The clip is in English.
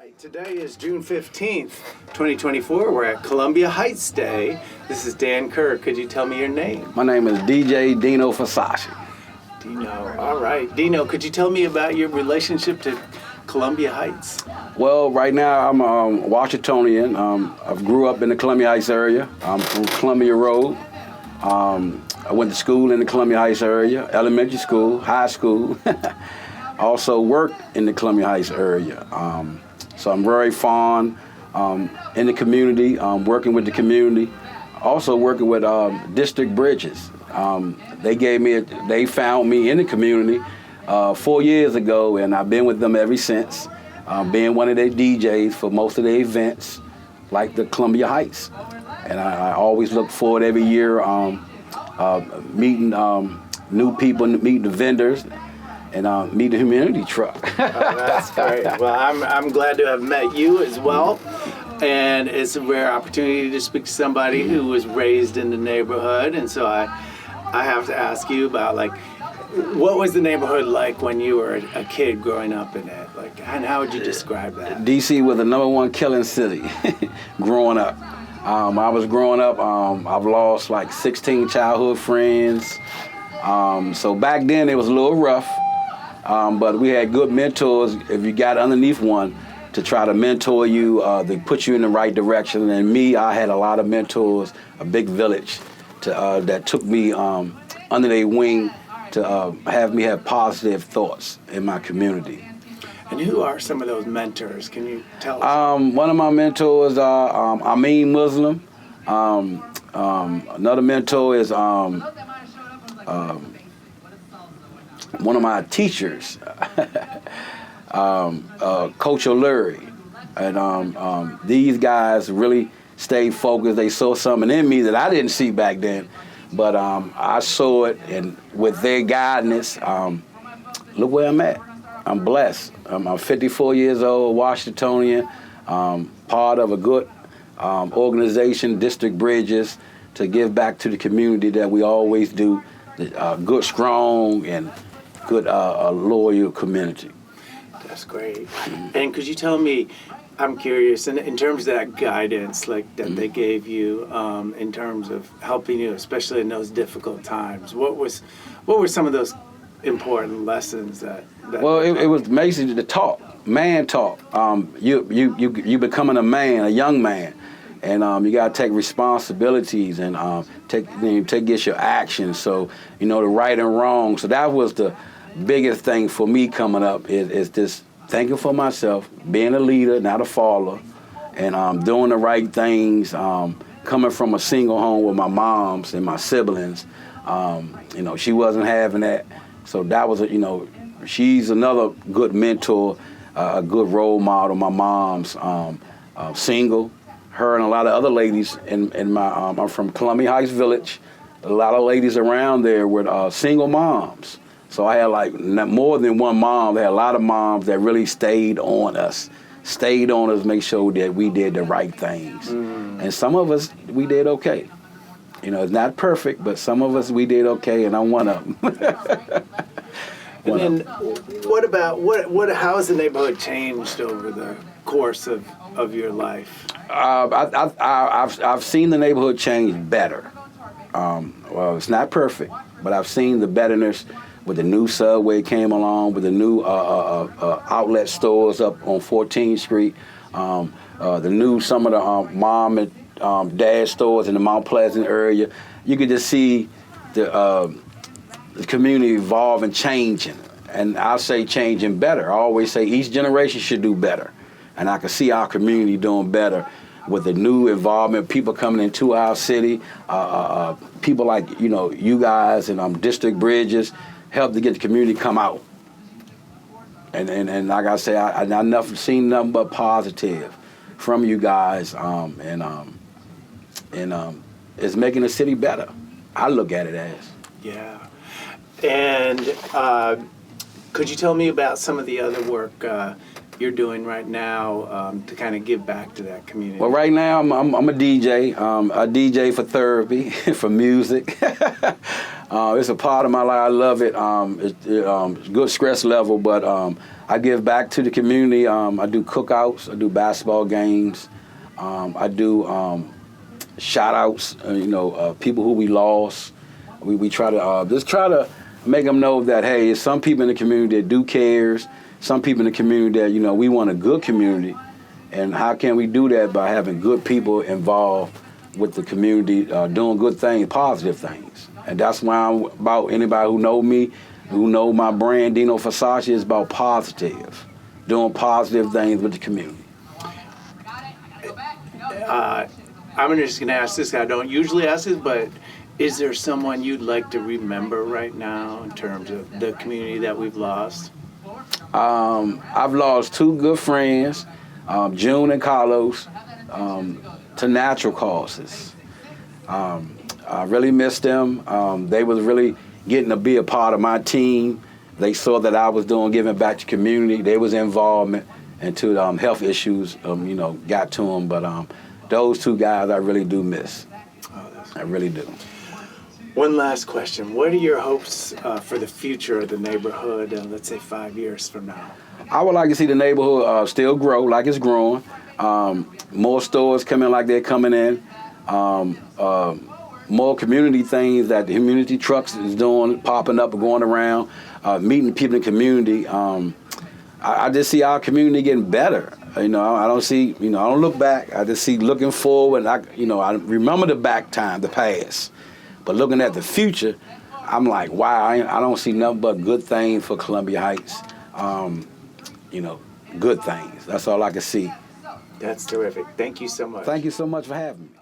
right, today is June 15th, 2024. We're at Columbia Heights Day. This is Dan Kerr. Could you tell me your name? My name is DJ Dino Fasashi. Dino. All right. Dino, could you tell me about your relationship to Columbia Heights? Well, right now I'm a Washingtonian. I grew up in the Columbia Heights area. I'm from Columbia Road. I went to school in the Columbia Heights area, elementary school, high school. Also worked in the Columbia Heights area. So I'm very fond in the community, working with the community. Also working with District Bridges. They found me in the community 4 years ago, and I've been with them ever since, being one of their DJs for most of their events, like the Columbia Heights. And I always look forward every year meeting new people, meeting the vendors, and meet the community truck. Oh, that's great. Well, I'm glad to have met you as well. And it's a rare opportunity to speak to somebody who was raised in the neighborhood. And so I have to ask you about, like, what was the neighborhood like when you were a kid growing up in it? Like, and how would you describe that? DC was the #1 killing city growing up. I was growing up, I've lost like 16 childhood friends. So back then it was a little rough, but we had good mentors if you got underneath one to try to mentor you, to put you in the right direction. And me, I had a lot of mentors, a big village that took me under their wing to have me have positive thoughts in my community. And who are some of those mentors? Can you tell us? One of my mentors, Amin Muslim. Another mentor is one of my teachers, Coach O'Leary. And these guys really stayed focused. They saw something in me that I didn't see back then, but I saw it, and with their guidance, look where I'm at. I'm blessed. I'm 54 years old, Washingtonian, part of a good organization, District Bridges, to give back to the community that we always do, good, strong, and good, loyal community. That's great. And could you tell me, I'm curious, in terms of that guidance like that they gave you, in terms of helping you, especially in those difficult times, what were some of those important lessons that well, it was basically the talk, man talk. You becoming a man, a young man, and you gotta take responsibilities and take your actions. So you know the right and wrong. So that was the biggest thing for me coming up is this thinking for myself, being a leader, not a follower, and doing the right things. Coming from a single home with my moms and my siblings, she wasn't having that. So that was she's another good mentor, a good role model. My mom's single. Her and a lot of other ladies in my, I'm from Columbia Heights Village. A lot of ladies around there were single moms. So I had like more than one mom. There had a lot of moms that really stayed on us, make sure that we did the right things. And some of us, we did okay. It's not perfect, but some of us, we did okay, and I'm one of them. And then, how has the neighborhood changed over the course of your life? I've seen the neighborhood change better. Well, it's not perfect, but I've seen the betterness with the new subway came along, with the new outlet stores up on 14th Street, some of the mom and dad stores in the Mount Pleasant area. You could just see the community evolve and changing. And I'll say changing better. I always say each generation should do better. And I can see our community doing better with the new involvement, people coming into our city, people like, you guys and District Bridges help to get the community come out. And like I say, I've seen nothing but positive from you guys, and it's making the city better. I look at it as. Yeah. And could you tell me about some of the other work you're doing right now to kind of give back to that community? Well, right now I'm a DJ. I DJ for therapy, for music. It's a part of my life. I love it. It's good stress level, but I give back to the community. I do cookouts. I do basketball games. I do shout outs. People who we lost. We try to just try to make them know that, hey, there's some people in the community that do cares. Some people in the community that, we want a good community. And how can we do that? By having good people involved with the community, doing good things, positive things. And that's why I'm about anybody who know me, who know my brand, Dino Versace, is about positive, doing positive things with the community. I'm just going to ask this. I don't usually ask this, but is there someone you'd like to remember right now in terms of the community that we've lost? I've lost two good friends, June and Carlos, to natural causes. I really miss them. They was really getting to be a part of my team. They saw that I was giving back to community. They was involvement into health issues, got to them. But those two guys I really do miss. I really do. One last question. What are your hopes for the future of the neighborhood, let's say 5 years from now? I would like to see the neighborhood still grow like it's growing. More stores coming like they're coming in. More community things that the community trucks is doing, popping up and going around, meeting people in the community. I just see our community getting better. I don't see, I don't look back. I just see looking forward. I remember the past. But looking at the future, I'm like, wow, I don't see nothing but good things for Columbia Heights. Good things. That's all I can see. That's terrific. Thank you so much. Thank you so much for having me.